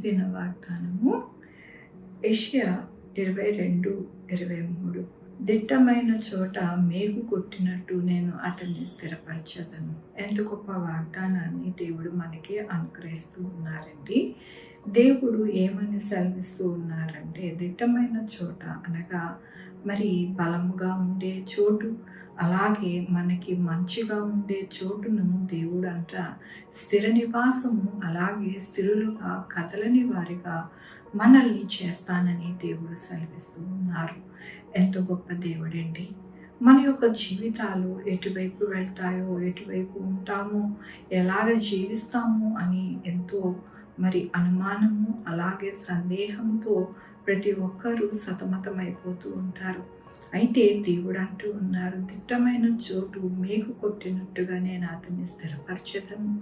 దిన వాగ్దానము యెషయా 22:23. దిట్టమైన చోట మేకు కొట్టినట్టు నేను అతన్ని స్థిరపరచదను. ఎంత గొప్ప వాగ్దానాన్ని దేవుడు మనకి అనుగ్రహిస్తూ ఉన్నారండి. దేవుడు ఏమని సెలవిస్తూ ఉన్నారంటే, దిట్టమైన చోట అనగా మరి బలముగా ఉండే చోటు, అలాగే మనకి మంచిగా ఉండే చోటును దేవుడు స్థిర నివాసము, అలాగే స్థిరులుగా కదలని వారిగా మనల్ని చేస్తానని దేవుడు సెలవిస్తూ ఉన్నారు. ఎంతో గొప్ప దేవుడండి. మన యొక్క జీవితాలు ఎటువైపు వెళ్తాయో, ఎటువైపు ఉంటామో, ఎలాగ జీవిస్తాము అని ఎంతో మరి అనుమానము, అలాగే సందేహంతో ప్రతి ఒక్కరూ సతమతమైపోతూ ఉంటారు. అయితే దేవుడు అంటూ ఉన్నారు, దిట్టమైన చోటు మేకు కొట్టినట్టుగా నేను అతన్ని స్థిరపరచదను.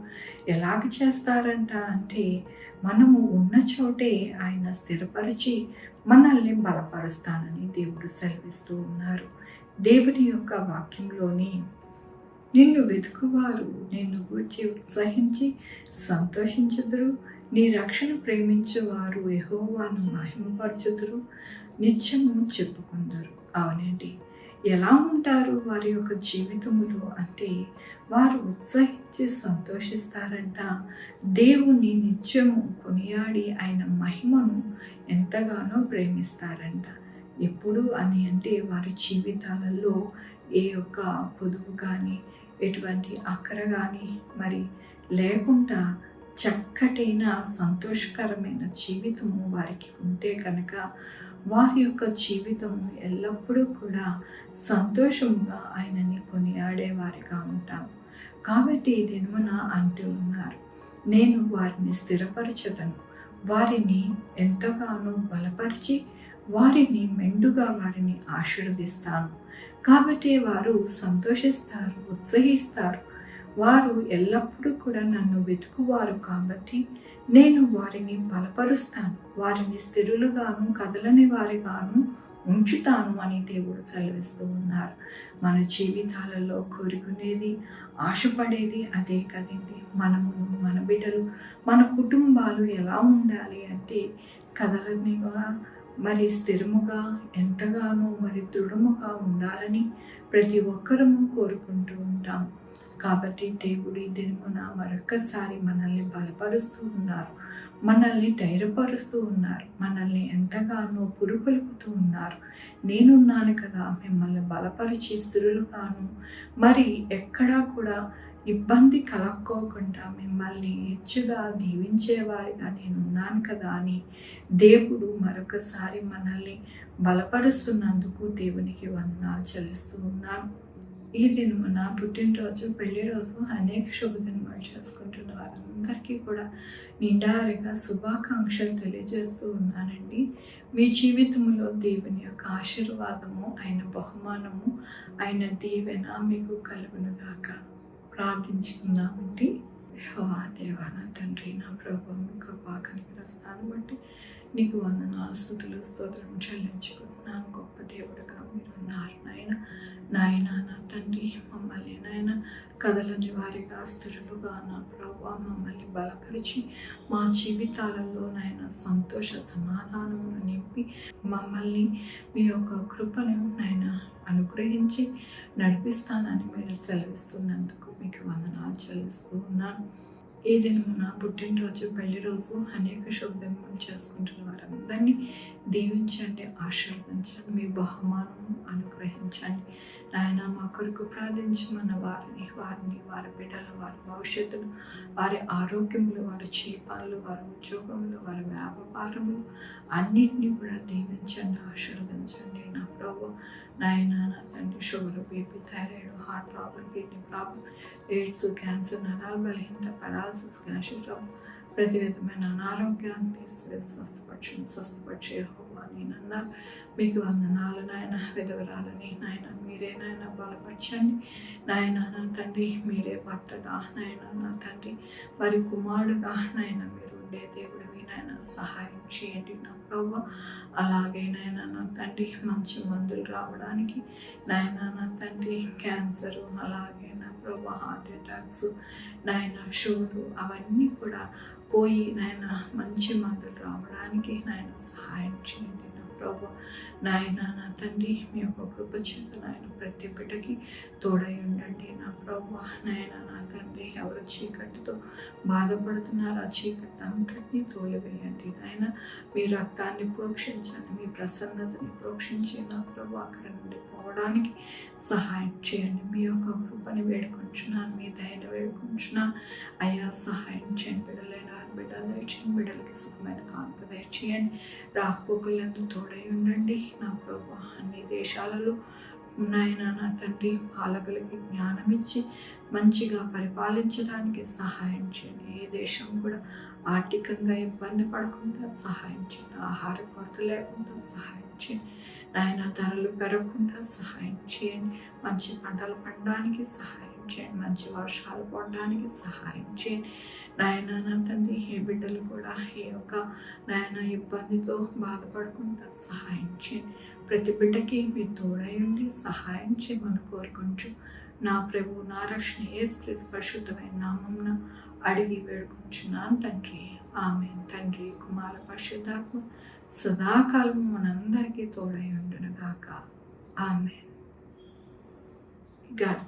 ఎలాగ చేస్తారంట అంటే, మనము ఉన్న చోటే ఆయన స్థిరపరిచి మనల్ని బలపరుస్తానని దేవుడు సెలవిస్తూ ఉన్నారు. దేవుని యొక్క వాక్యంలోని, నిన్ను వెతుకువారు నిన్ను గూర్చి ఉత్సహించి సంతోషించుదురు, నీ రక్షణ ప్రేమించేవారు యెహోవాను మహిమపరచుదురు, నిత్యము చెప్పుకుందరు. అవునండి, ఎలా ఉంటారు వారి యొక్క జీవితములో అంటే, వారు ఉత్సహించి సంతోషిస్తారంట. దేవుని నిత్యము కొనియాడి ఆయన మహిమను ఎంతగానో ప్రేమిస్తారంట. ఎప్పుడు అని అంటే, వారి జీవితాలలో ఏ యొక్క పొదుపు కానీ, ఎటువంటి అక్కర కానీ మరి లేకుండా చక్కటైన సంతోషకరమైన జీవితము వారికి ఉంటే కనుక, వారి యొక్క జీవితము ఎల్లప్పుడూ కూడా సంతోషంగా ఆయనని కొనియాడేవారిగా ఉంటాం. కాబట్టి ఈ దినమున అంటూ ఉన్నారు, నేను వారిని స్థిరపరచదను, వారిని ఎంతగానో బలపరిచి వారిని మెండుగా వారిని ఆశీర్వదిస్తాను. కాబట్టి వారు సంతోషిస్తారు, ఉత్సహిస్తారు. వారు ఎల్లప్పుడూ కూడా నన్ను వెతుకువారు కాబట్టి నేను వారిని బలపరుస్తాను, వారిని స్థిరులుగాను కదలని వారిగాను ఉంచుతాను అని దేవుడు సెలవిస్తూ ఉన్నారు. మన జీవితాలలో కోరుకునేది, ఆశపడేది అదే కదండి. మనము, మన బిడ్డలు, మన కుటుంబాలు ఎలా ఉండాలి అంటే, కదలనిగా మరి స్థిరముగా, ఎంతగానో మరి దృఢముగా ఉండాలని ప్రతి ఒక్కరము కోరుకుంటూ ఉంటాం. కాబట్టి దేవుడు ఈ దినమున మరొక్కసారి మనల్ని బలపరుస్తూ ఉన్నారు, మనల్ని ధైర్యపరుస్తూ ఉన్నారు, మనల్ని ఎంతగానో పురుకొల్పుతూ ఉన్నారు. నేనున్నాను కదా, మిమ్మల్ని బలపరిచి స్థిరులుగాను మరి ఎక్కడా కూడా ఇబ్బంది కలక్కోకుండా మిమ్మల్ని హెచ్చుగా దీవించేవారిగా నేనున్నాను కదా అని దేవుడు మరొకసారి మనల్ని బలపరుస్తున్నందుకు దేవునికి వందనాలు చెల్లిస్తూ ఉన్నాను. ఈ దినమున పుట్టినరోజు, పెళ్లి రోజు, అనేక శుభదినములు చేసుకుంటున్న వారందరికీ కూడా నిండారుగా శుభాకాంక్షలు తెలియజేస్తూ ఉన్నానండి. మీ జీవితంలో దేవుని యొక్క ఆశీర్వాదము, ఆయన బహుమానము, ఆయన దీవెన మీకు కలుగునుగాక. ప్రార్థించుకుందామండి. దేవా, నా తండ్రి, నా ప్రభువు, మీ కృపా కనికరిస్తాను బట్టి నీకు వందనాలు, స్తుతులు, స్తోత్రం చెల్లించుకుంటున్నాను. గొప్ప దేవుడుగా మీరు ఉన్నారు నాయన. నా తండ్రి, మమ్మల్ని నాయన కదలని వారిగా, స్థిరులుగా నా ప్రభువా మమ్మల్ని బలపరిచి మా జీవితాలలో నాయన సంతోష సమాధానమును నింపి మమ్మల్ని మీ యొక్క కృపను నాయన అనుగ్రహించి నడిపిస్తానని మీరు సెలవిస్తున్నందుకు మీకు వందనాలు చెల్లిస్తూ ఉన్నాను. ఈ దినమున పుట్టినరోజు, పెళ్లి రోజు, అనేక శుభదినములు చేసుకుంటున్న వారందరినీ దీవించండి, ఆశీర్వదించండి, మీ బహుమానము అనుగ్రహించండి. నాయన, మా కొరకు ప్రార్థించమన్న వారిని, వారి బిడ్డలు, వారి భవిష్యత్తును, వారి ఆరోగ్యములు, వారి జీవితాలు, వారి ఉద్యోగములు, వారి వ్యాపారములు అన్నిటినీ కూడా దీవించండి, ఆశీర్వదించండి. నా ప్రభు నాయన, నా తండ్రి, sugar, BP, thyroid, heart problem, kidney problem, AIDS, cancer, నరాల బలహీనత, పెరాలసిస్, గ్యాస్ట్రిక్, ప్రతి విధమైన అనారోగ్యాన్ని తీసివేసి స్వస్థపరిచే యెహోవా నేనన్నారు. మీకు వందనాలు నాయన. విధవరాలని నాయన మీరే నాయన బలపరచండి నాయన. నా తండ్రి, మీరే భర్తగా నాయన, నా తండ్రి మరి కుమారుడుగా నాయన మీరు ఉండే దేవుడివి నాయన, సహాయం చేయండి నా ప్రభు. అలాగే నాయన, నా తండ్రి మంచి మందులు రావడానికి నాయన, నా తండ్రి క్యాన్సరు, అలాగే నా ప్రభు హార్ట్ అటాక్స్ నాయన, షుగరు అవన్నీ కూడా పోయి నాయన మంచి మందులు రావడానికి నాయన సహాయం చేయండి నా ప్రభు. నాయన నా తండ్రి మీ యొక్క కృప చేత నాయన ప్రతి బిడ్డకి తోడై ఉండండి నా ప్రభు. నాయన నా తండ్రి ఎవరు చీకటితో బాధపడుతున్నారు ఆ చీకటి అంతటినీ తోలివేయండి నాయన. మీ రక్తాన్ని ప్రోక్షించండి, మీ ప్రసన్నతని ప్రోక్షించి నా ప్రభు అక్కడ నుండి పోవడానికి సహాయం చేయండి. మీ యొక్క కృపని వేడుకొంచున్నాను, మీ దయని వేడుకొంచున్నాను అయ్యా. సహాయం చేయండి. బిడ్డలైన బిడ్డలు దయచేయండి, బిడ్డలకి సుఖమైన కాన్పు దయచేయండి. రాకపోకలందు తోడై ఉండండి నా ప్రభు. అన్ని దేశాలలో నాయన నా తండ్రి పాలకులకి జ్ఞానం ఇచ్చి మంచిగా పరిపాలించడానికి సహాయం చేయండి. ఏ దేశం కూడా ఆర్థికంగా ఇబ్బంది పడకుండా సహాయం చేయండి. ఆహార కొరత లేకుండా సహాయం చేయండి నాయన. ధరలు పెరగకుండా సహాయం చేయండి. మంచి పంటలు పండడానికి సహాయం చేయండి. మంచి వర్షాలు పడడానికి సహాయం చేయండి నాయన. నా తండ్రి ఏ బిడ్డలు కూడా ఈ యొక్క నాయన ఇబ్బందితో బాధపడకుండా సహాయం చేయండి. ప్రతి బిడ్డకి మీ తోడై ఉండి సహాయం చేయమని కోరుకుంటూ నా ప్రభు నా రక్షణ యేసుక్రీస్తు పరిశుద్ధమైన నామమున అడిగి వేడుకుంటున్నాను తండ్రి. ఆమేన్. తండ్రి కుమార పరిశుద్ధాత్మ సదాకాలం మనందరికీ తోడై ఉండును గాక. ఆమేన్. గాడ్